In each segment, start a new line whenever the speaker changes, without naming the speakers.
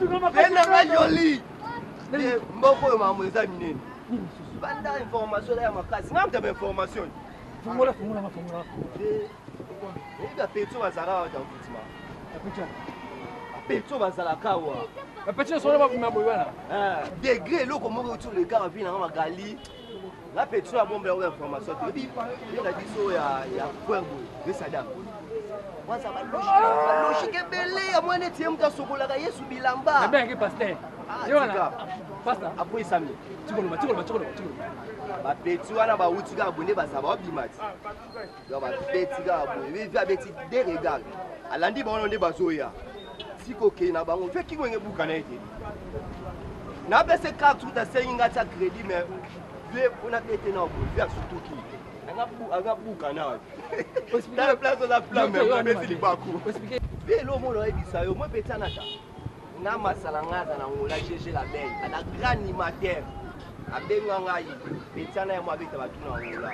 Benanga joli. Mboko mamu eza minene. Banda information ya makasi. Ngamta ba information.
Fongola.
Ega petso bazala wa tafutima. Petso bazala kawa.
Petso sona ba kuma boyana.
Degré loko moko tu le gars vient na magali. La petso ya bombe ya information. Bi la biso ya kwerbo. Besada. Waza ba logique belé ya mwana tie mta sokola ka Yesu bilamba.
Bengi pasteur. Yona.
Pasteur apoyi sami. Tikolo. Ba petso wana ba utika abonné ba saba obimati. Yo ba petika abonné. Vi abeti de regard. Alandi ba ono nde bazoya. Siko ke na bango fe ki ngenge buka na ete. Na pese carte tout à senga ta crédit mais vie on a été na bo vie surtout ki. Anga buka na. Dans place on a plan mais on a besi libaku. Vie lo mo lo ebisa yo mo petana ta. Na masala ngaza na ngola chercher la belle à la grande animateur. Abenga ngai petana ya mo abeta batuna ngola.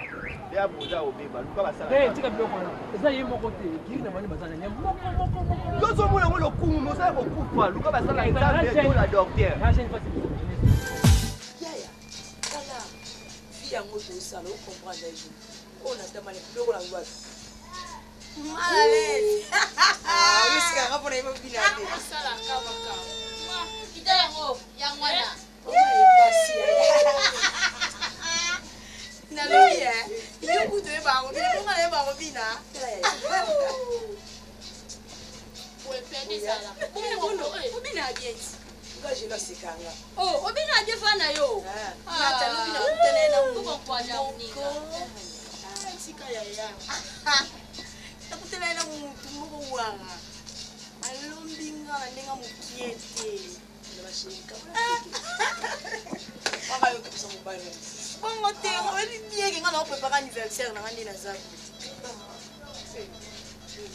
Ya boza obeba luka basala.
Tika biloko na. Eza yemo kote kiri na bani bazana nyambo.
Yozo mwana ngolo kumu mosa ko kufa luka basala nzambe to la docteur.
Yaya. Kala. Fia ngoto usala o comprendre les on a demandé biloko na ngwa. Malale. Oui, c'est grave pour les mobiles.
Sala kaba. Kidango ya mwana.
Naloya, il vous devez pas revenir pour aller voir Robina. Robina a bien dit. Pourquoi je l'ai sécanga?
Oh, Robina a bien fait yo.
Ah, t'as Robina vous tenez là où
on croit Jamonica.
Ah, c'est quand yaya. T'as vous tenez là où tout le monde voit. Alombinga ndenga mukiete. Papa yo kapisa mobile. Bongo te, oli bien que ngana préparer anniversaire na ngani na zaku.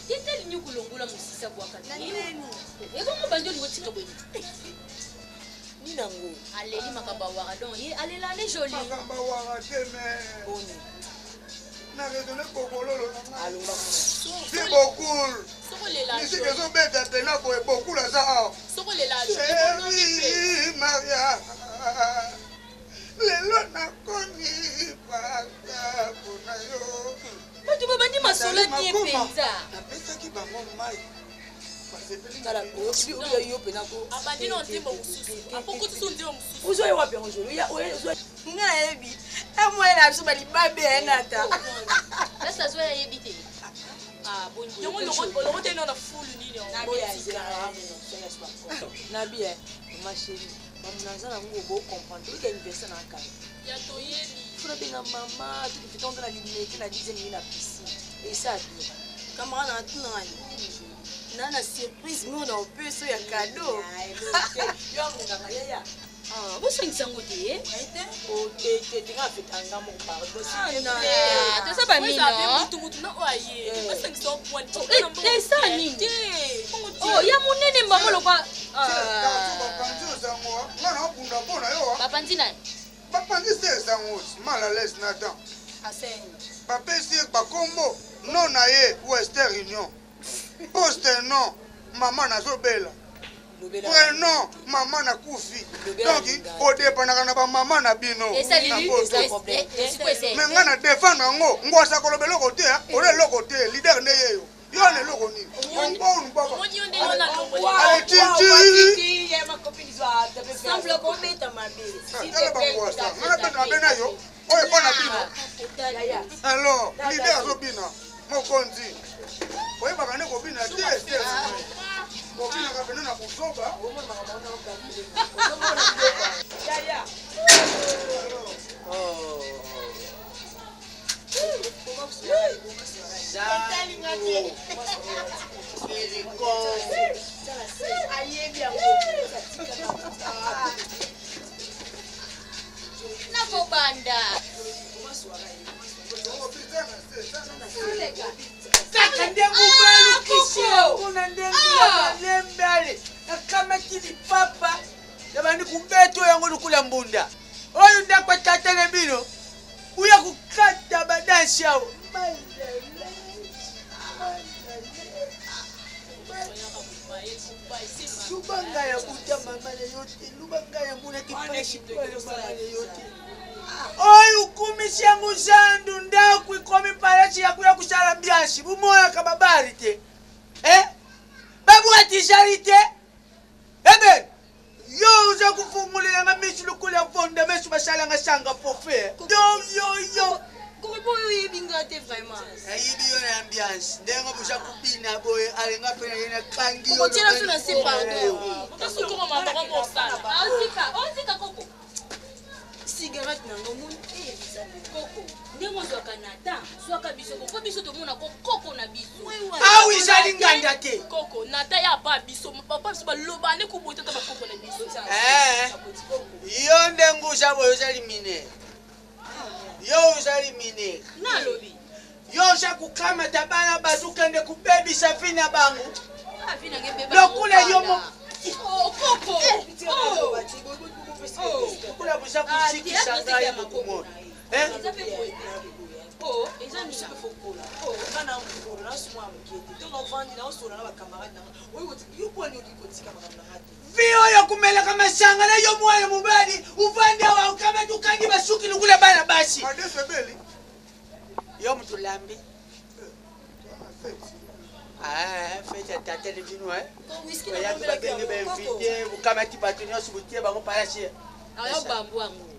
Tete linyu kulongola musisa kwa kati.
Nani?
Eko mabando ni wotika bweni.
Ni nango.
Aleli makamba wara donc ye alela le joli.
Makamba wara teme.
Boni.
Na raisonné bokololo.
Alonga mona.
C'est beaucoup.
Sokolela.
Ici que sont bêtes à tenir pour beaucoup là ça.
Sokolela.
Chérie Maria. Lelo na koni paka bona yo.
Batu babandi masola ni epenza.
Na pesa ki bango mai.
Kala obi oyo yo penako.
Abandi no ntimbo mususu. Apoko tusu ndio mususu.
Uzo yo wapi onjo? Ya uzo. Nga ebi. Emwe na biso bali babe enata.
Sasa zoya yebite. Ah, bon.
Yongo longo teno na full nini on. Nabi azira amu. Nabi ma chérie. Maman na ngo bo comprendre que anniversaire na kala.
Ya toyeni.
Funa benga mama, tu te tendre la limite na 10e minute na piscine. Et ça bien. Camarade na tout na na surprise nous on peut so ya cadeau. Yo nganga yaya.
Ah, vous sengisa ngote eh?
O te nga fetanga mon pardon.
Ah, ça va mino.
Mutu na oye. Vous sengisa point.
Eh, ça nini? Oh, ya munene mbamolo kwa. Bapanzi na.
Bapanzi c'est ça mal à l'aise Nathan.
Aseni.
Bapesi bakombo non na ye Western Union. Poste non maman nazobela. Prénom maman na kufi. Donc au dépend na ba maman na bino.
Et ça lui
mais ngana défendre ngo ngwasa kolobelo côté o le côté leader ne yeyo. Yo ne loko ni. On baba. Allez titi.
Ya ma copine soit semble bombe ta ma belle.
Si te plaît. Ngana peta bena yo. Oye bana bino. Alors, leader zo bina. Mo konzi. Oye baka ne ko bina te. Ko bina ka bena na kusoba.
Ya ya.
Oh.
Nakobanda.
Papa, yabani kumbeto yangu lukula mbunda. Oyo ndakwa tatele bino. Uya kukata badansi yao.
lubanga ya buta mama le yote lubanga ya muna kipashi kwa mama le yote oyo kumishangu zandu ndaku ikomi parachi ya kuya kusala mbiashi bumoya kababari te babu atijarite ebe yo uza kufungulira nga misu lukula fonda mesu basala nga shanga forfait yo
Comment vous bingate vraiment?
ayibi yo na ambiance ndenga busha kubina boy alenga pena yena kangi yo
Comment tu l'as fait dans ces pardon? Qu'est-ce que comment maman pour ça? Ozika koko. Cigarette nango mun koko. Ndemo zo Canada, zo ka biso ko biso to mona ko koko na biso.
Ah oui, jali nganda te.
Koko, nata ya ba biso, papa biso ba lobane ko boita ba koko na biso.
Yo ndengu jabo yo jali mine. Yo jali mine.
Na lobi.
Yo ja kukama tabana bazukende ku baby safina bangu.
Ah fina ngebe ba.
Lokule yo mo.
Oh koko.
Kula busha kushikisha ngai mukumo.
Oh, eza misa fokola.
Oh, bana ngolo na sumwa mkete. To novandi na osola na ba camarade na. Oyo yuponi udikotika makamnangati.
Vio yo kumela kama shanga na yo mwana mubadi uvande wa kama tukangi basuki lukula bana basi. Adese beli. Yo mtulambi. Fete ta televino
Whisky
na mbele kenge be invité ukama tibatonyo subutie bango parachi.
Ayo bambu wangu.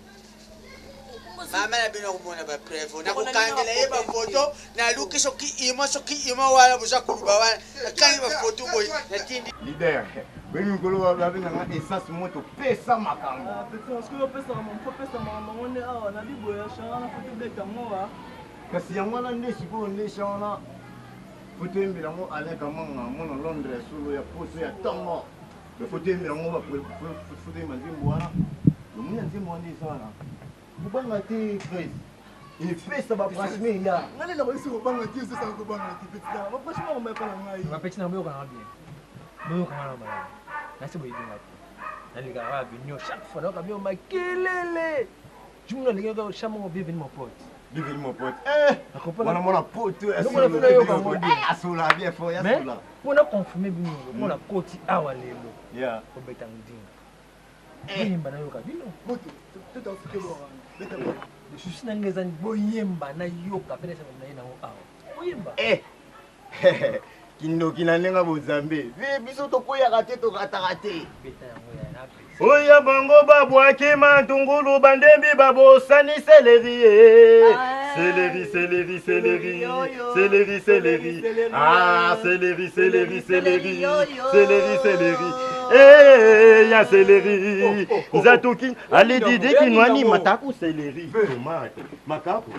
Mama na bino kumona ba prevo na kukangela yeba photo na luki soki imo wala buza kuluba wala kangi ba photo boy na tindi
leader beni ngolo wa ba bina nga essence moto pesa makambo
Parce que pesa mon pesa maman on est ah na bibo ya shana photo de kamoa
kasi yango na nde siko nde shana photo mbila ngo ale kamanga mona Londres solo ya poso ya tongo le photo mbila ngo ba photo mazimbo wana muni nzimbo ndi sana Bubanga ti Chris. Il fait ça va passer là.
ngale la basi bubanga ti sasa ko banga ti petita ba basi ba mpa na ngai
ba petina boyo kana bien boyo kana mara na se boyi dinga na liga ba binyo chaque fois donc bien makelele jumla liga ko chama ngo bienvenue mon pote
Bienvenue mon pote.
Voilà
mon pote. Asula bien fort ya
mais
sula.
on a confirmé binyo on a koti awa lelo
Yeah.
ko beta ndinga yemba na yo ka bino
moto tout en fait bon beta bon
de susi na ngeza boyemba na yo ka pele sa na ina o awa boyemba
Kindo kinanenga bozambe. Ve biso to koya kate to katakate.
beta yango ya na pe
Oya bango babwaki mantungulu bandembi babosani seleri. Seleri, seleri, seleri. Seleri, seleri. Ah, seleri, seleri, seleri. Seleri, seleri. Ya seleri. Nzatuki alididi kinwani mataku seleri. Tomate. Makaku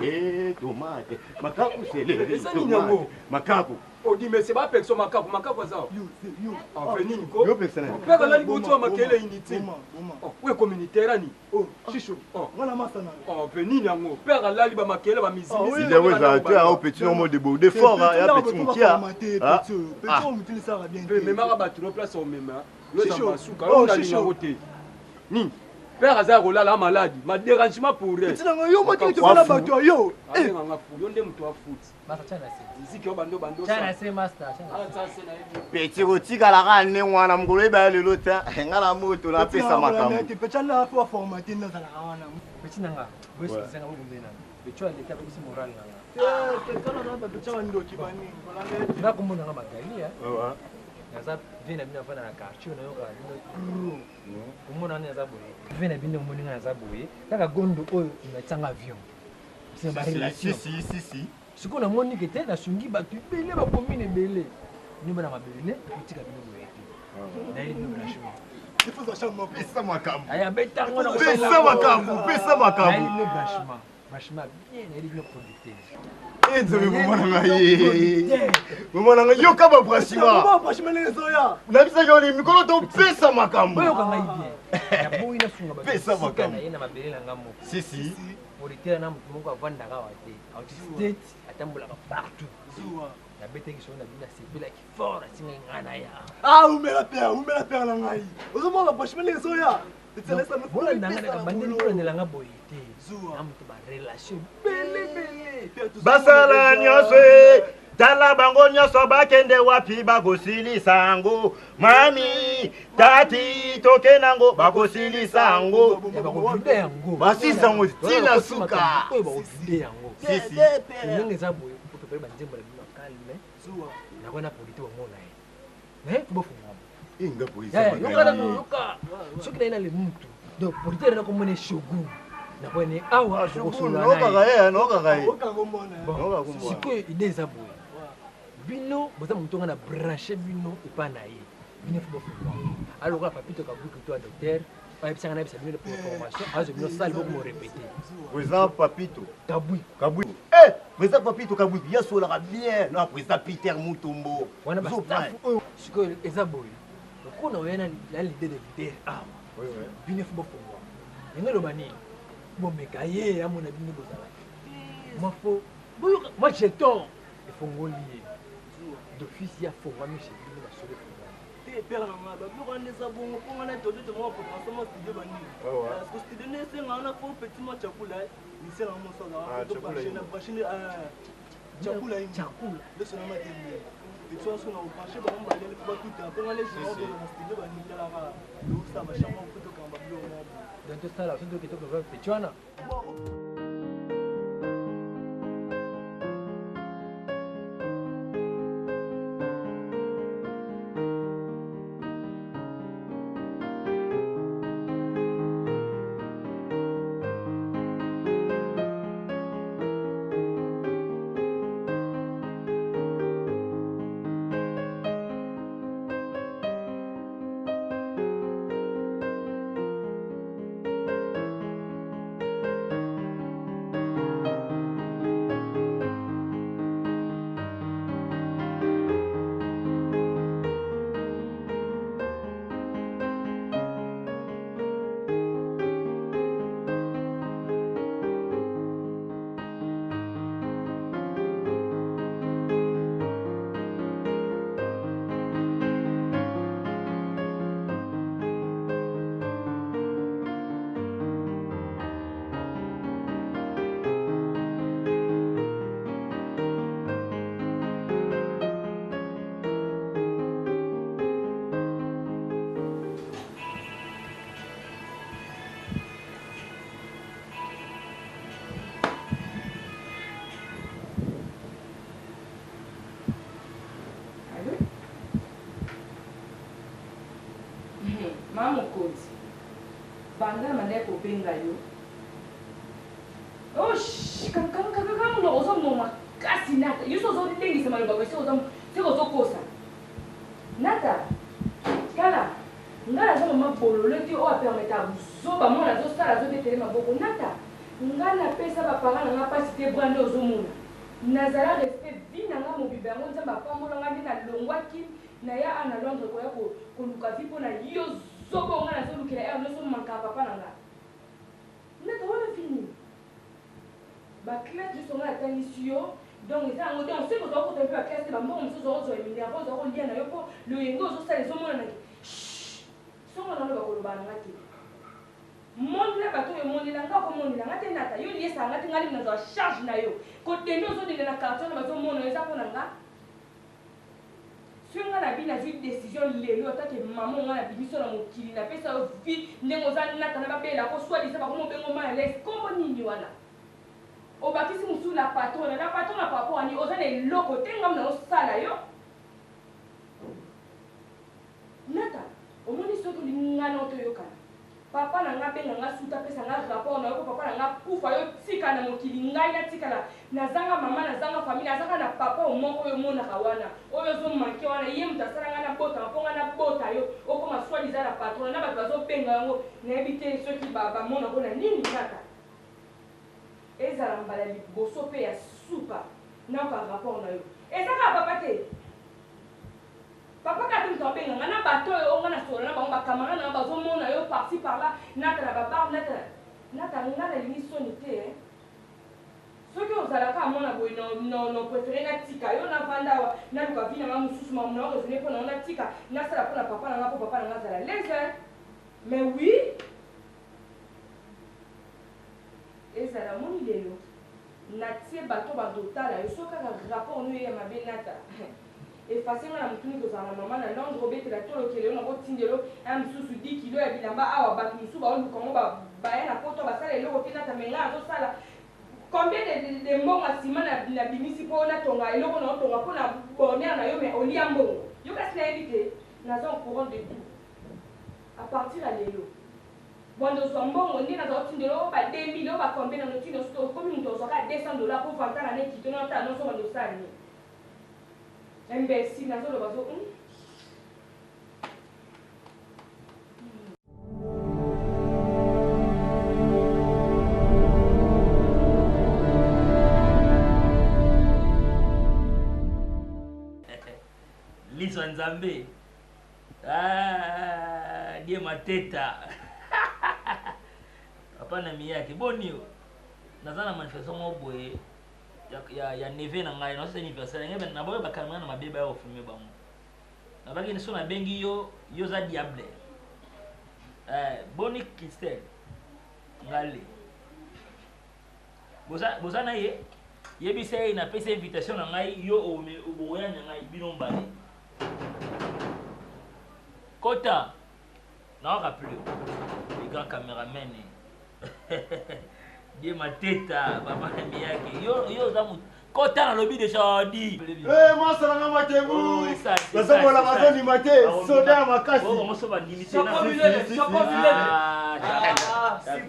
tomate. Makaku seleri. Tomate. Makaku.
odi mais c'est pas personne makapo za yo en venir ko
Yo personnel.
pega la libo to makele unité we communautaire ni shisho ngala masana en venir yango pega la liba makele ba mizimi
Il est ouais ça tu as au petit nombre de beau de fort ya petit mukia.
petit mutili ça va bien mais mara ba trop place au même yo za masuka yo na linga roté ni père azar rola la maladie ma dérangement pour elle yo moti to la bato yo nga fu yo ndem to foot
basa chana se
muziki bando
chana se master chana
Petit rotika la rane wana mgolo ba lelo ta ngala moto na pesa makambo.
petit la fois formaté na za wana
petit nanga boy se senga bo ndena becho ale ta bisi moral nanga
kana na ba petit ndo kibani
na kumona nga magali ya naza vena bina fana na quartier na yoka no kumona ni naza boye vena bina moninga naza boye kaka gondo oyo inatanga avion c'est ma relation
Si.
siko na moni ke te na sungi ba tu bele ba commune bele ni bana mabele tika bino boye na ile no na shuma
il faut ça chambre
Pesa makambo.
aya betango na
Pesa makambo, pesa makambo.
na ile no branchement branchement bien na ile no producteur
Enzo mwana ngai. Mwana ngai yo kaba brashima.
comment franchement les zoya
Na bisa yoni mikolo to pesa makambo.
boyo kanga bien ya boyi na sunga ba
Pesa makambo.
na ina mabele na ngamo
Si.
producteur na mutu moko avanda ka wate out state atambola partout
zuwa
na beteki so na bina sepela ki fort asinga ngana
ah
ya
umela père la ngai ozomo ba franchement les zoya c'est ça
bola ndanga na bande bola ndelanga boye te
Zuwa.
na mutu ba relation bele
bele
Basala nyose.
tala bango nyonso bakende wapi bakosilisa yango mami tati toke nango bakosilisa yango basisa yango tina suka sisi
ndenge eza boye prepare banzembo na bino calme nakona polite bamona ye tobofungama
inga boye
yoka soki naina le mutu donc polite na komona shogun nakone awa sikoyo ide eza boye bino boza motu nga na branche bino epa na ye bino fo bofungama alokola papito kabuki to ya docteur ayebisanga nayebisa bino pour information azo bino sali bokomo répété
président papito
kabwi
président papito kabwi yasolaka bien na président peter mutombo
wana bastafu oyo sikoyo eza boye okona oyana na lide de lider awa bino fo bofungama yango eloba nini bomeka ye amona bino bozala mafo boyoka moi jeton efongoli ye d'office ya fongwami chez bino basolo efongwami
epelaka babiloko wana eza bongo mpo ngana totote mwa potensema studio banini parceke studio ne esengaka na fo petit mwa chakula lisengaka mosakabashine chakula lesonama tembe etoaso na opanche bango balele mpo batuta mpo ngana ezinaa na studio banini talaka losa bashama okotokanga babiloko mwa
donc tosala soki tokitoko va petit wana
Mokonzi banda mande kobenga yo kaka ozomoma kasi nata yo so ozolengisa maloba kwesi ozokosa nata kala nga naza mama bololo ti oyo apermeta buzoba mwana azosala azobetele maboko nata nga napesa bapara nanga mpasi te brande ozomona nazala reste vi nanga mobiba yango nzambe apambolanga nde nalongwaki naya ana londres koya koluka vi mpo na yo zobo nga nazolukela ere nyonso mankaka papa nanga nata wana fini baclase nyonso nga natangisi yo donc eza yango donc soki ozwa kota mpe baclase te bambongo mosusu ozwa eminerva ozwa kolia na yo mpo loyenge ozosala ezomonanaki songo nano bakoloba nanga te mondela bato oyo mondela nga komondela nga te nata yo liesaka nga te nga limu nazwa charge na yo kotende ozodende na quartier na bazomona eza mpo na nga soki nga na bino nazwi décision lelo atake mama nga na bimiso na mokili napesa yo vi ndenge oza nata na babelako swadisa bakoma obengo ma lese kombo nini wana obakisi mosusu na patron na patron na papa wani oza na eloko te ngamu na osala yo nata omoni soki olinga na otoyokana papa na nga benga nga suta pesa nga rapport na yo po papa na nga kufa yo tika na mokili ngai natikala nazanga mama nazanga famille nazanga na papa omoko oyo omonaka wana oyo ozomanke wana ye moto asala nga nabotaka mpo nga nabota yo okoma swadiza na patron na bato bazobenga yango nayebi te soki bamona mpona nini nata ezala mbala liboso mpe ya suka naoka rapport na yo ezaka papa te papa kati moto abenganga na bato oyo onga na solo na bango bakamara na bazomona yo parci parla nata na babarbe nata nga nalingi soni te soki ozalaka amona boye no préféré natika yo navanda awa naluka vi nanga mosusu mamuna oresone mpo nango natika nasala mpo na papa nanga mpo papa nanga azala lese mais oui ezala moni lelo
natie bato bazotala yo so kaka rapport no ya mabe nata efase nga na motuni kozala na mama na londres obetela tolokele yo na kotindelo ya mosusu 10 kilo ya bilamba awa bato mosusu baolukango baya na poto basala eloko mpe nata me nga azosala combien de mbongo nsima na bimisi mpo natonga eloko na otonga mpo na bonheur na yo me olia mbongo yo kasi nayebi te naza en courant de tout à partir ya lelo bondo ozwa mbongo nde naza otindela oyo ba 2000 oyo bacombien na notindi osuto okomi moto ozwaka $200 mpo vantana na ekito na otala nyonso bondo osala nini imbécile nazoloba zo
liso nzambe die mateta hapana miyake bonio naza na manifestation mo boye ya neve na ngai no se anniversaire ngebe na boye bakamera na mabeba ya ofume bango na baki ni so na bengi yo za diable boni Christelle ngale boza na ye yebisa na pesa invitation na ngai yo oboya na ngai bino mbale Kota na rappelé les grands caméramen die mateta papa miyake yo zamu Kota na lobby de Chadi
mwasa nga matebu bazo la bazoni mate soda makasi
oh moso ba limité na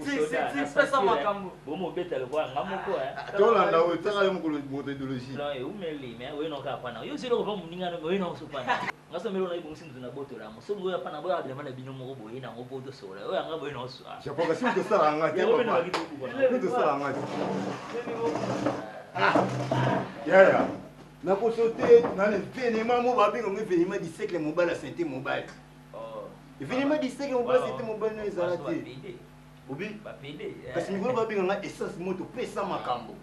si pesa makambo
bomo beta le voir ngamoko
tolanda o tsaka yo mukolo methodologie
non e umeli mais we no ka pana yo silo ko muninga no we no supana ngaso melo na ibonsi mzuna boto la mo so ngoya pana boya bila mana binyo moko boye na ngopoto sola we anga boye no so
chapoka si to sala ngati to sala ngati yaya nakosote nane événement mo babinga mo événement du siècle mobile santé mobile événement du siècle mobile santé mobile no ezala te obi
bapede
kasi mikolo babinga nga essence moto pesa makambo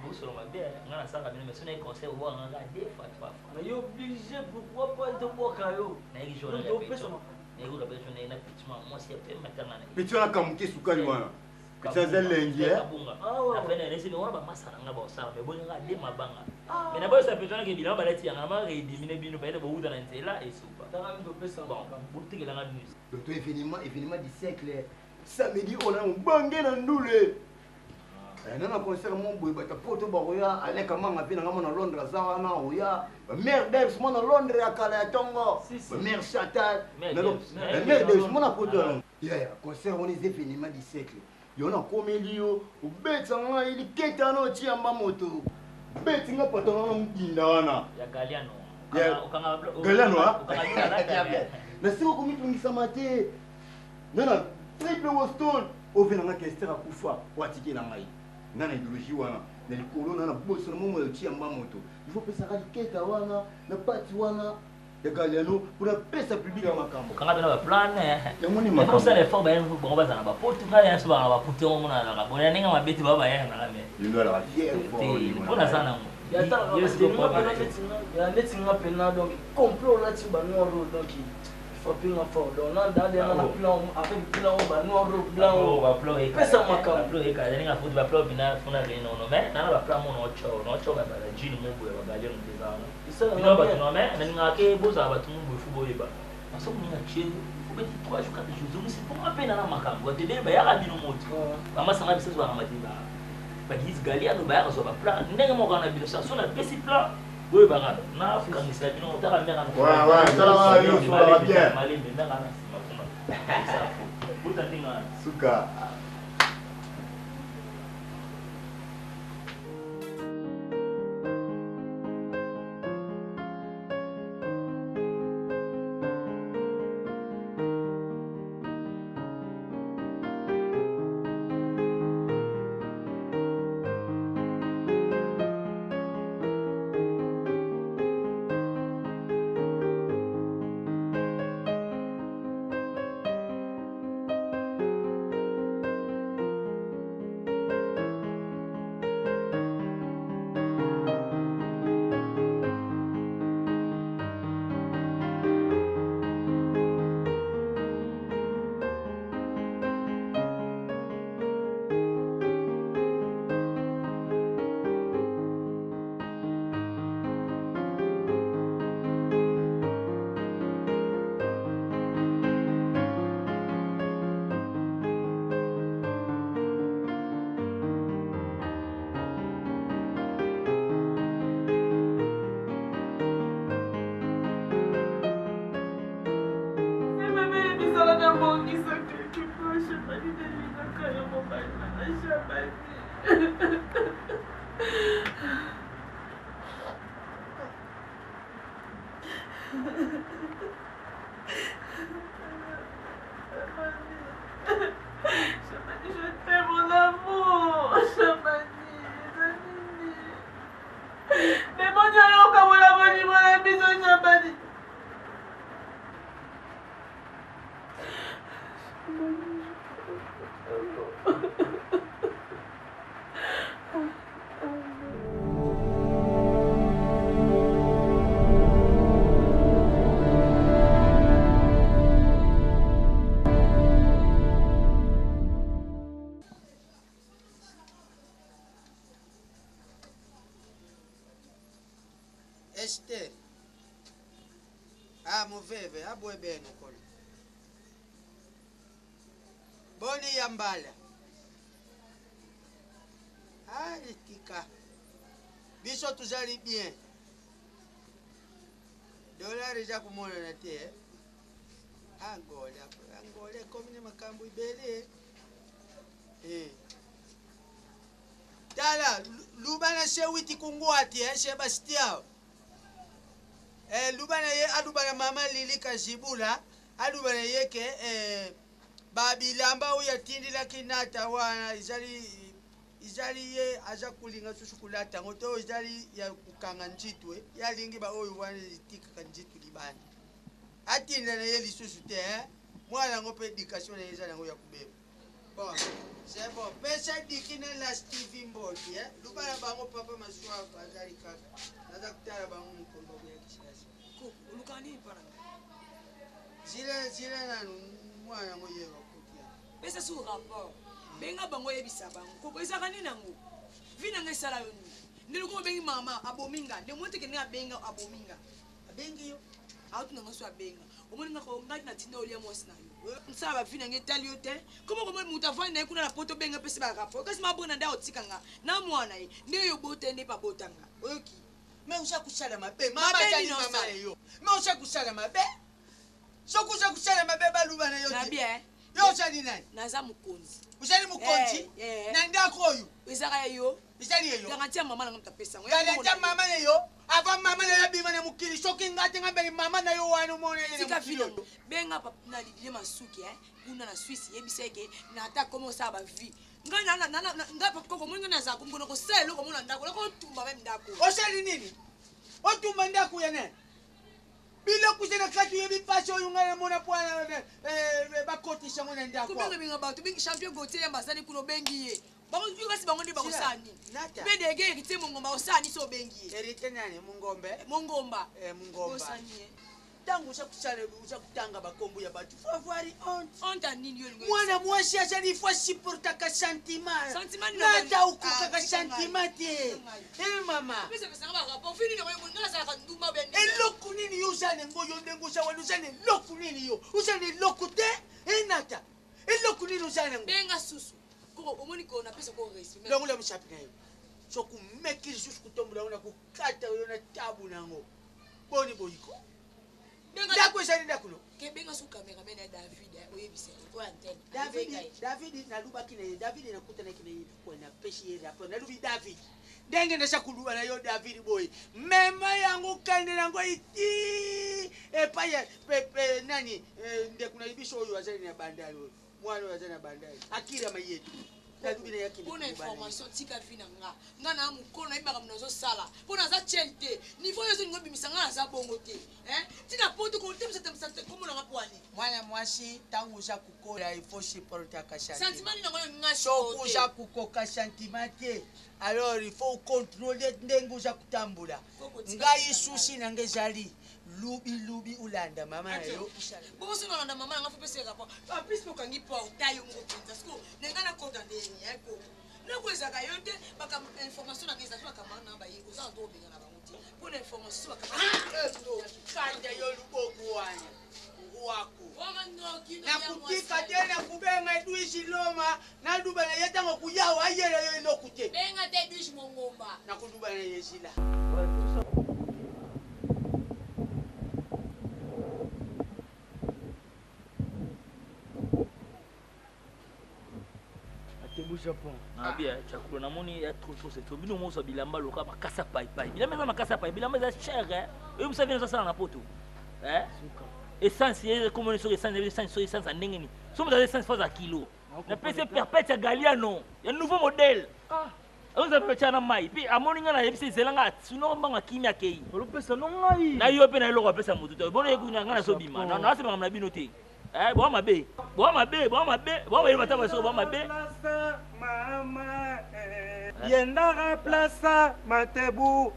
bosolo mabe nga nasanga bino mais sona conseil obo nga deux fois trois fois mais yo obligé pourquoi pas de boka yo na yiki jona na pesa na yiko la pesa na pitchement moi si pe matanga na
pitchement kamuke sukali wana pitcheza lengi
na pena nesi me wana ba masana nga ba osala me bonga de mabanga mais na boyo sa pitchement ke bilamba balati yanga ma redimine bino pa ete bo uta na nzela et soupa
tanga ndo pesa
bon pour tikela nga news
donc événement du siècle samedi on a mbangé na ndule nana concert mon boy bata poto baroya aleka manga pina ngamo na Londres za wana oya mère Debs mo na Londres akala ya tongo mère Chantal mère Debs mo na poto ya concert on est événement du siècle yona komelio ubetsa nga ili keta no chiamba moto beti nga patona na mdinda wana
ya Galiano
Galiano na siko komitungisa mate nana triple Boston ovena nga kestera kufa watiki na ngai nana idéologie wana na likolo nana boso na momo ya chiamba moto il faut pesa keta wana na pati wana ya Galiano pour pesa public ya makambo
kanga bena ba plan
ya moni
makambo ça les forts ba bon ba na ba potu ka ya so ba ba puti mo na na bo ya ninga mabeti baba ya na la me
lindo la fière
pour na sana mo
ya ta ya netinga pena donc complot là ti ba no donc faut pinga fort donc na da na plan avec plan ba no blanc
ba plan e
pesa makambo
plan e ka ninga foot ba plan bina funa re no mais na ba plan mo no cho ba la jini mo bo ba Galiano ndezana bino bato no mais ninga ke boza bato mo bo fubo yeba aso ninga che obeti 3 jours 4 jours donc c'est pour apena na makambo te be ba ya bino moto ba masanga biso ba matiba ba gis Galiano ba ya so ba plan ndenge mo kana bino sa so na pesi plan boye ba na Afrika misla bino ta mera no
ça va yo so la bien
mali ndanga na sima kuna buta ndinga
suka
obongisa quelque part Shabani nalingaka yo mobali na Shabani. Shabani, je t'aime mon amour. Shabani, Zanini. Mais mon Dieu, comme on l'a vendu, mon ami, Shabani.
Esther. Ah, muveve, abwe beno kono. Boni yambala. Ah, tika. Biso tuzali bien. Dolari za kumona na te. Angola komine makambo ibele. Tala, lubana shewiti kungwati Sebastiao. Lubana ye alubana mama Lili Kazibula alubana yeke babilamba uya tindi la kinata wana izali ye aza kulinga susukulata ngoto izali ya kukanga njitwe ya lingi ba oyo wana itika kanjitu libani atinda na ye lisusu te mwana ngope education na yeza nango ya kubeba bon c'est bon pesa dikine la Stevie Mboti lubana bango papa maswa azali kaka naza kutala bango mkombo ya kishasi
Ulukani para.
Zile nanu mwana ngoye wakutia.
Pesa su rapport. Benga bango yebisa bango. Koko isaka nini nango. Vina ngesala yoni. Ndiluko bengi mama abominga. Ndemote ke nga benga abominga. Abengi yo. Autu nango so abenga. Omoninga ko ngati na tinda olia mwasi na yo. Nsaba vina ngetali yo te. Komo komo mutafani na kuna na poto benga pesa ba rapport. Kasi mabona nda otikanga. Na mwana ye. Ndiyo bote ndi pa botanga. Oyoki.
Me usha kushala mabe mama tani mama yo me usha kushala mabe so kushala mabe baluba na yo
na bien
yo usha nani
naza mukonzi
usha mukonzi na ndako oyu
izaka yo
izali yo
garantia mama na ngata pesa
ngoya garantia mama na yo ava mama na bima na mukili shoki ngate ngambeli mama na yo wanu mona
ile tika vile benga papa na lidile masuki kuna na Swiss yebiseke na ata komo sa ba vie nga papa koko mwenye na za kumgono ko selo ko mona ndako ko tumba meme ndako
oshali nini otumba ndako yene bila kuzena katu yebi pasho yungana mona pwana bakoti shango na ndako
ko benga ba to bengi champion Gautier yambasani kuno bengi ye bango kasi bango ndi bakosani bedege erite mungomba osani so bengi ye
erite nani mungomba
mungomba
osani tangu usha kutanga bakombo ya batu favari
honte nini yo
mwana mwasi azali fwa supporta ka sentiment nata ukuka ka sentiment te mama eloko nini yo uzane ngoyo ndengo usawali uzane loku nini yo uzane loku te nata eloko nini uzane ngo
benga susu koko omoni ko na pesa ko respect
longo le mshapi na yo so kumekili susu kutombola una kukata yo na tabu nango boni boyiko ndako ezali ndako no
kebenga su cameraman ya David oyebise ko antenne
David nalubaki na ye David nakutana kile kwa na peshi ye rapport nalubi David ndenge ndasha kuluba na yo David boy mema yangu kande nango iti epaye pepe nani ndekuna ibisho oyo azali na bandari mwana azali na bandari akira mayetu
Une information tika vina nga na mukona ibaka mnazo sala pona za chelte niveau yozo ngobi misanga za bongo te tina poto ko temsa komo na ngapwani
mwana mwasi tangu usha kukola ifo supporter ka
sentiment na ngoyo ngashi
so usha kukoka sentiment te alors il faut contrôler ndengo usha kutambula ngai sushi na ngezali lubi ulanda mama yo
boso na landa mama nga fopese rapport en plus pour kangi po tayo ngo pinza sko nengana konta ndeni yako nako ezaka yo te baka information na ngeza kwa kama na ba yiko za ndo benga na ba muti pour information baka
kanja yo luboku wanya wako na kutika tena kubenga edwishi loma na duba na yetango kuyawa ayere yo lokute
benga te edwishi mongomba
na kuduba na yesila
au Japon.
Ah bien, chakula namoni ya trop c'est trop. Bino mo so bilamba loka makasa pai pai. Bilamba za makasa pai, bilamba za cher hein. Et vous savez ça na poto. Hein? Essence, comment sur essence en ndengeni. Somme dans essence fois à kilo. Na PC perpète Galliano. Il y a un nouveau modèle. Ah. Vous avez fait un mai. Puis à mon ingénieur, il y a des langues. Sinon, on va kimia kei.
On peut ça non ngai.
Na yo pe na lo pe sa mutu. Bon e kunya ngana so bima. Na se ma binote. Bon mabe. Bon mabe, bon mabe. Bon e bata so bon mabe.
Mama. Yenda place Matebu.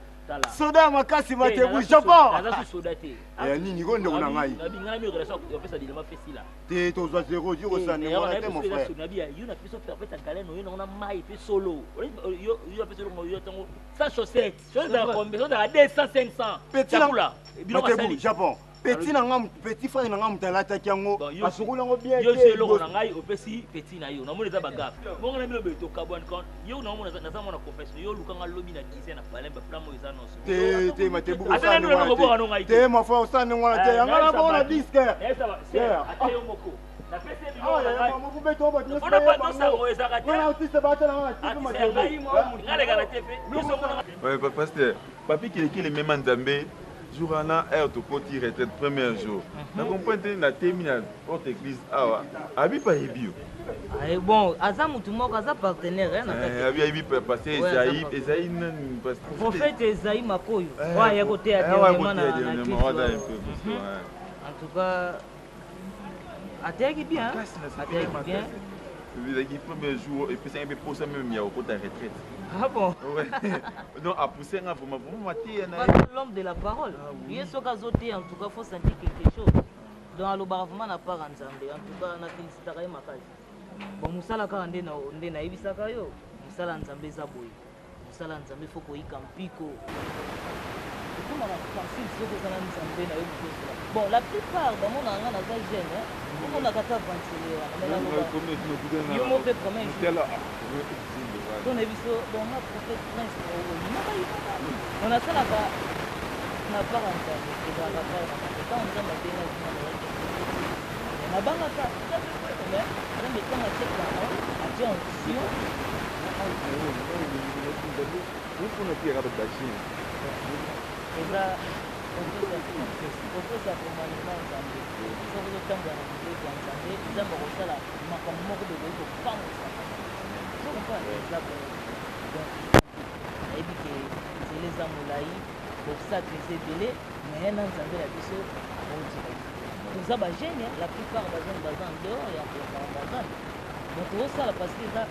Soda makasi Matebu Japon.
Naza soda te.
Ya nini gonde kuna ngai.
Na bingana mi relation ko pesa dilema fesi la.
Te to za 0 sana ngwana te mon frère.
Na bia yo na piso perpète galeno yo na mai pe solo. Yo pe solo yo tango sans chaussette. Chose da combien? Chose da 200 500.
Petit là. Matebu Japon. Petit na ngam petit frère na ngam talata kyango. Asukula ngo bien.
Yo se lo na ngai opesi petit na yo. Na mona za bagap. Bonga na mi beto carbon kon. Yo na mona na za mona confession. Yo lukanga lobi na 10 na palemba plamo isa no.
Te Matebu ko sana. Te ma frère sana ngwana te. Ngala ba na disque.
Esa ba. Ate yo moko. Na pese bi yo na ngai.
Mo beto ba tu.
Ona ba to sa ngo esa ka te.
Ngala utise ba ta na ngala te Matebu.
Ngale kana te fe.
Ouais, pasteur. Papi qui est le même Nzambe. Jour à la air, tu peux tirer retraite premier jour. Tu comprends que la terminale porte église. Ah, Abi pas Ebio.
Bon, Aza Moutoumok, Aza partenaire.
Abi parce que Esaïe non.
Prophète Esaïe Makoyo. Ouais, il y a côté à en tout cas, Atterri bien. Atterri bien.
Le premier jour, et puis c'est un peu pour ça même, il y a au côté de la retraite.
Ah bon?
Ouais. Non, à pousser un peu,
l'homme de la parole. Il est sur Gazoté, en tout cas, il faut sentir quelque chose. Donc, le baravement n'a pas ensemble. En tout cas, on a félicité à Makazi. Bon, Moussala Kande na Ibisaka yo. Moussala Nzambe Zaboy. Moussala Nzambe Foko Ikampiko. Bon, la plupart dans mon angana na jeune, on a kata ventiler. Yo mo fait comment on a vu ça dans ma prophète prince. On a ça là-bas. On n'a pas rentré. Et dans la part, quand on a maté na on a bangaka. Mais on est comme à cette là, attention.
Vous pouvez tirer avec la Chine.
Et là, on peut ça pour maniement ensemble. Si vous êtes en train de vous ensemble, vous avez reçu là, ma comme mort de vous pas vous comprends ça. Donc, et puis que c'est les amoulaï, pour ça que c'est délai, mais un ensemble la biso on dit. Tout ça va gêner, la plupart des gens basés en dehors et en bazan. Donc tout ça parce que ça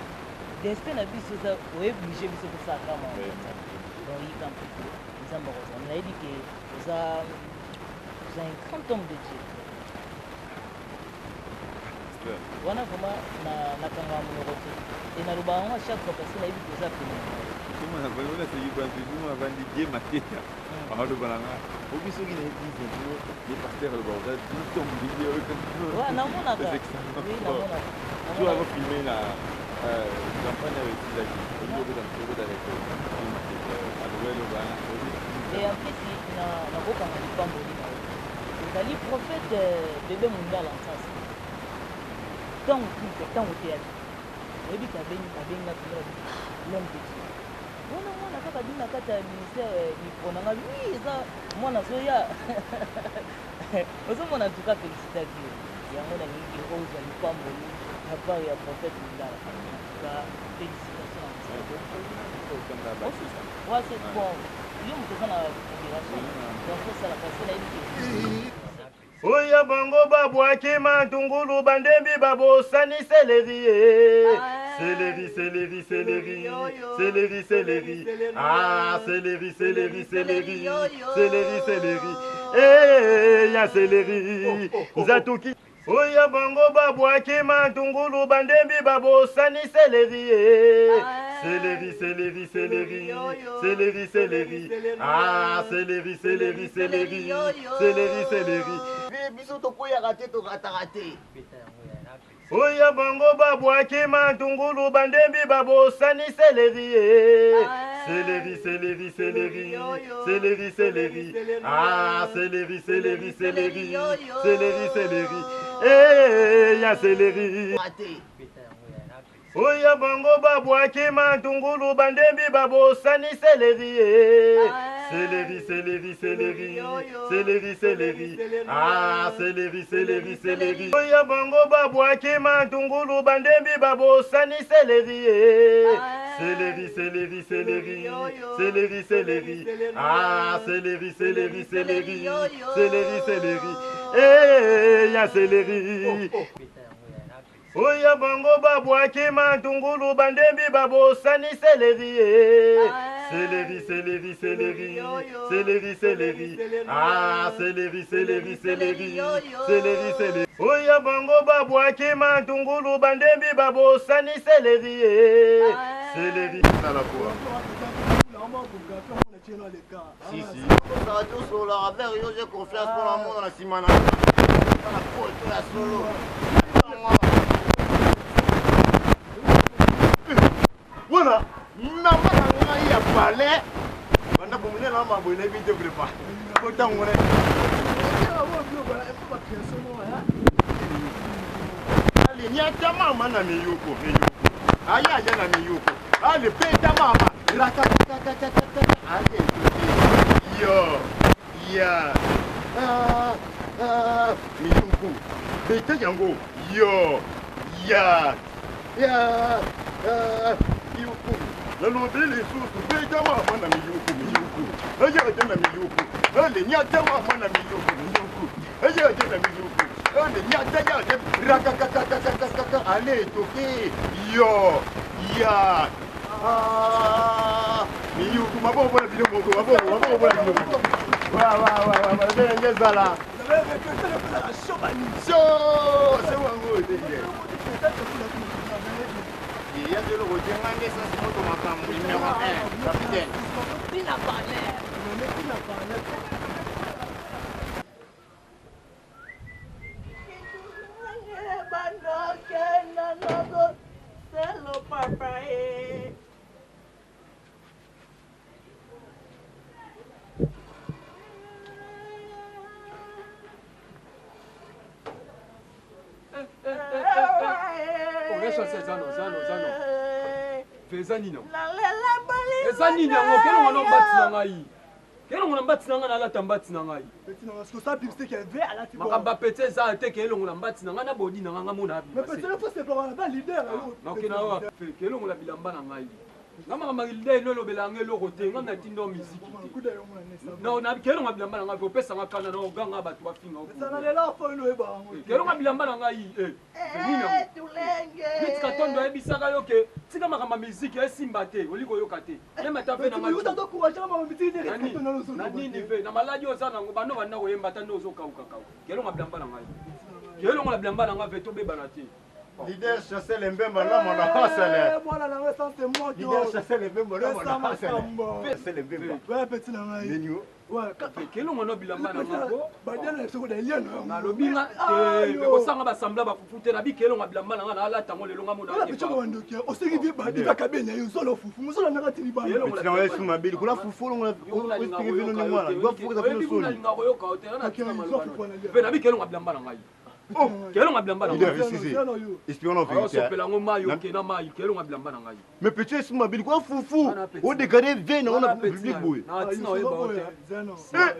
destin la biso ça on est obligé de faire ça comme donc il camp. On a dit que vous avez un grand homme de Dieu. Voilà comment na kanga mnorote. Et na luba chaque fois parce que na ibi koza pene.
Comment na balona se yibantu juma vandi die mateka. Ahalo balanga. Obiso ki na ibi zo les pasteurs le bordel tout tombe vidéo comme.
Ouais, na mona ka. Oui, na mona.
Tu as filmé la campagne avec Isaac. Au niveau de la
et en plus, il a beaucoup de temps pour lui. Il a prophète bébé mondial en face. Tant au théâtre. Et puis, il a l'homme de Dieu. On a pas dit que le ministère oui, ça, moi, je suis là. On a tout cas félicité à Dieu. Il y a un homme qui rose, il n'y a pas mourir. À part, il y a un prophète mondial. En tout cas, félicitations à ça. Ouais, c'est bon.
Oya bango babwaki matungulu bandembi babosani seleri seleri seleri seleri seleri seleri ah seleri seleri seleri seleri seleri eh ya seleri zatuki Oya bango babwaki matungulu bandembi babosani seleri seleri seleri seleri seleri seleri ah seleri seleri seleri seleri seleri
biso tokoya raté to raté
Oya bango babwaki matungulu bandembi babosani seleri seleri seleri seleri seleri seleri ah seleri seleri seleri seleri seleri eh ya seleri
Oya bango babwaki matungulu bandembi babosani seleri. Seleri, seleri, seleri. Seleri, seleri. Ah, seleri, seleri, seleri. Oya bango babwaki matungulu bandembi babosani seleri. Seleri, seleri, seleri. Seleri, seleri. Ah, seleri, seleri, seleri. Seleri, seleri. Eh, ya seleri. Oya bango babwaki matungulu bandembi babosani seleri. Seleri, seleri, seleri. Seleri, seleri. Ah, seleri, seleri, seleri. Seleri, seleri. Oya bango babwaki matungulu bandembi babosani seleri. Seleri.
Si, si. Ça va tout solo. Avec yo, j'ai confiance pour l'amour dans la simana. Dans la pote, la solo. Voilà. Maman n'a pas parlé. On a boumé là, ma bonne vie de prépa. Autant on est. Allez, n'y a pas maman na miyoko. Aya ya na miyoko. Allez, peta mama. Allez, yo, ya, miyoko. Peta yango. Yo, ya, miyoko. La lobby les sous, peta mama na miyoko. Aya ya na miyoko. Allez, n'y a pas maman na miyoko. Aya ya na miyoko. Allez, n'y a pas rakakakakakakaka. Allez, toqué. Yo, ya. Miyuku maboko na biloko maboko na biloko. Wa ngezala. So, c'est wango ndenge. Il y a de l'eau de mangue ça c'est moto makambo numéro 1 capitaine. Pina parler. Pina parler.
Feza nini yango kelo ngana mbatina ngai kelo ngana mbatina ngai alata mbatina ngai
betina parce que ça pipste que ve ala ti
makamba pete za te kelo ngana mbatina ngai na bodi na nga mona abi
mais pete faut se prendre ba leader
na kena wa kelo ngana bilamba na ngai ngama ngama leader no lobela ngelo rote ngana tindo musique no na kelo ngana bilamba na ngai po pesa ngakana no ganga batu bafinga
ça na lela fo no eba
kelo ngana bilamba na ngai nini tulenge bitka tondo ebisaka yoke tika makamba musique esimba te oliko yoka te même ta pe na ngai
uta to courage ma bitini de respect na lozo
na nini pe na maladi ozana ngo bano banda ko yemba tando ozokauka kau kelo ngana bilamba na ngai kelo ngana bilamba na ngai veto bebana te
Leader chassait les mbemba là mon hasale.
Voilà la restante c'est moi qui
leader chassait les mbemba là mon hasale.
C'est les mbemba. Ouais petit na ngai.
Nenyo.
Ouais
kelo ngana bilamba na ngai
ba dela soko da lien
na lobinga te be ko sanga ba sambla ba fufute na bikelo ngana bilamba na ngai na ala tango lelo ngamo na
ke. Petit na ndoki o seki bi ba di ka kabenya yo solo fufu musolo na ngati liba.
Petit na ngai suma bili kula fufu lo ngana o seki vino ni mwana. Ba fufu ka vino solo.
Na ko yo ka hotel na tina malo. Be na bikelo ngana bilamba na ngai. Oh, kelo ngabilamba na
ngai. Espion en vérité.
Sopela ngoma yo kena mai kelo ngabilamba na ngai.
Mais petit suma bili quoi fufu. O dégarer vin on a public boy.
Na tina yo ba hotel.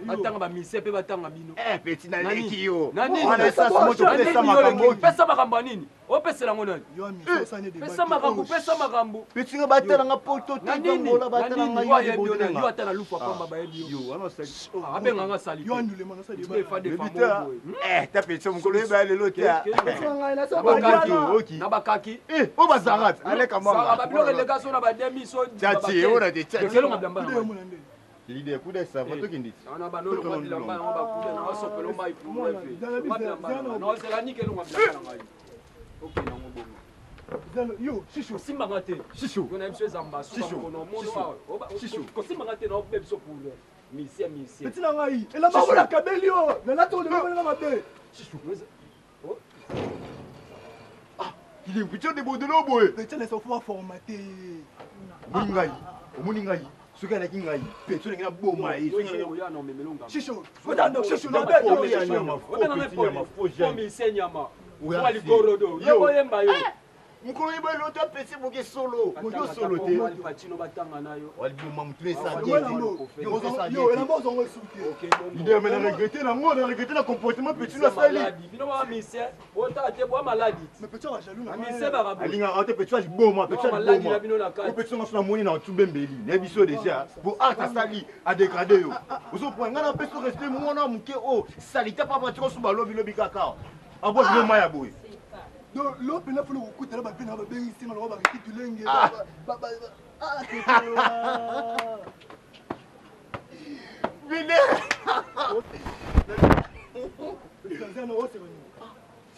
Batanga ba mise pe batanga bino.
Petit na leki yo.
Nani?
On a ça moto pesa makambo.
Pesa makambo nini? O pesa la ngona. Yo mise ça ne de. Pesa makambo.
Petit nga batela nga poto te ngola batela nga yo
bodela. Yo atala lufa pamba ba yebi yo. Yo ano sa. Abenga nga sali. Yo andule mona sa de ba. Fa de famo.
Ta petit mukolo ba le lotia.
Na bakaki.
O bazarat. Ale kama.
Sara ba bilo relegation na ba demi so.
Tati ona de tati.
Kelo ngabilamba.
L'idée coup de ça, votre qui dit.
On a banolo kwa bilamba na ba kude na sopelo mai pour lever. Non c'est la nique lo ngabilamba na ngai. OK na ngobongo.
Yo, Chicho,
simba ngate.
Chicho.
On a monsieur Zamba so ko no mono wa. Chicho. Ko simba ngate na obebe so pour le. Monsieur.
Petit na ngai. Et la mama la kabelio. Na la to le mama na mabe.
Chicho.
Oh. Ah, il est petit de bodelo boy.
Petit na so faut formater.
Mungai. Omuningai. Suka na kingai. Petit na boma yi.
Chicho. Odando Chicho na be.
Odando na po. Ko mi senyama. Wali gorodo. Yo yemba yo.
mokolo yeba loto apesi boke solo moto solo te waliboma motu esaelamba regrete nango na regrete na comportement petit nasalingaka te petit aliboma petit ngaso namoni na tubembeli na biso déjà po art asali adégrade yo ozopoa ngai napesi respect mwana moke o salite papa tiko so balobilobi kaka abo bino maya boye
donc lo pena funa kokutela bapena babengisinga loko bakitulenge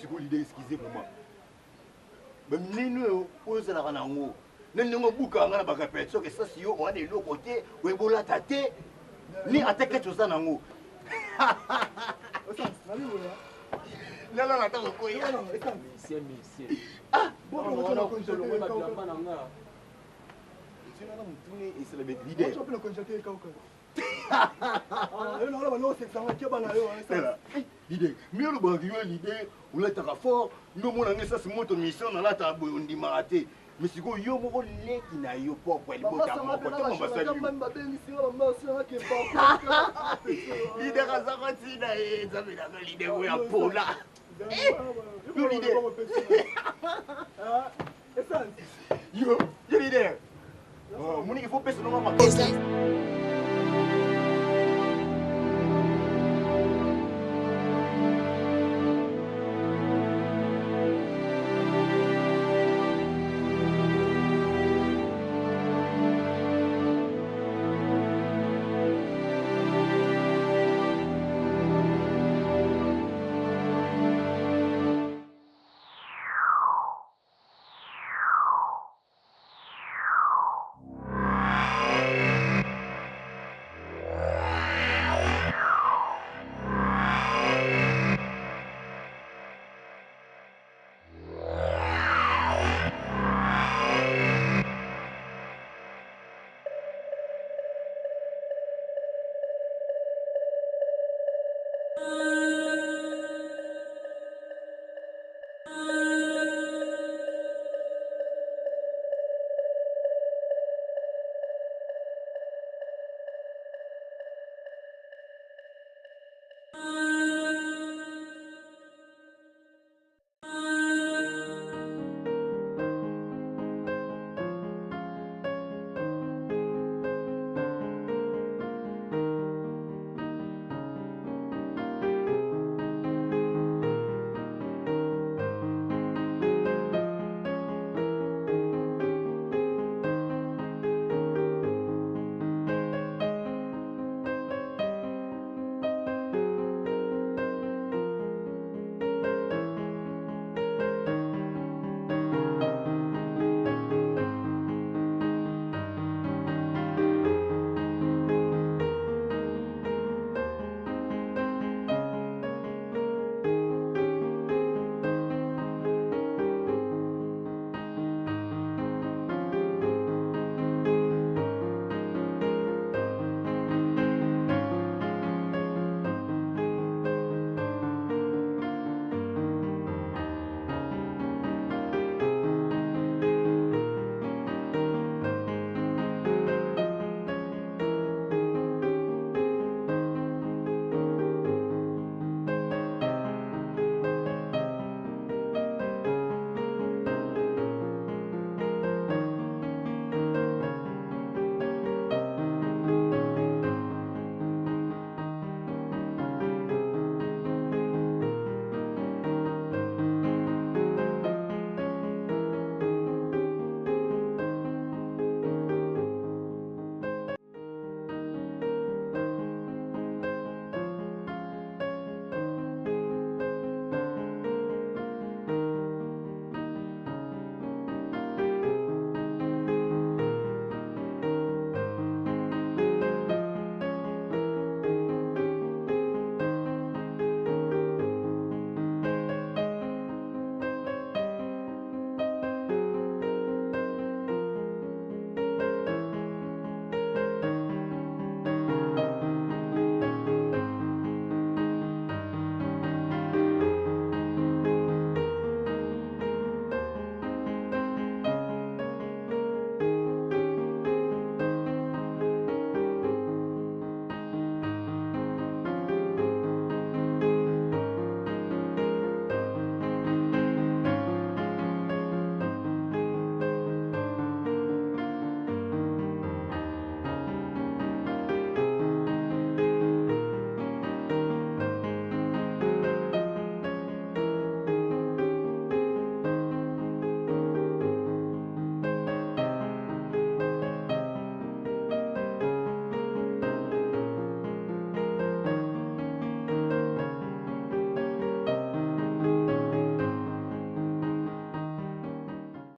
sikoyo lide excuse pour moi baminene oyo ozalaka nango na ndenge obukanga na bakapetio ke sasi yo wana eloko te oyebolata te ni ate kete oza nango nalala ntango koya mutune eselebet lider lider mi olobaki yo lider olataka fort ndomona nge sasi moto mission nalataka boye ondimaka te mais sikoyo yo moko leki na yo propre libota moko ntongo basali lider azaka ntina ye nzambe nanga lider oyo apola yo lider yo lider moniki fo pesa nonga makasa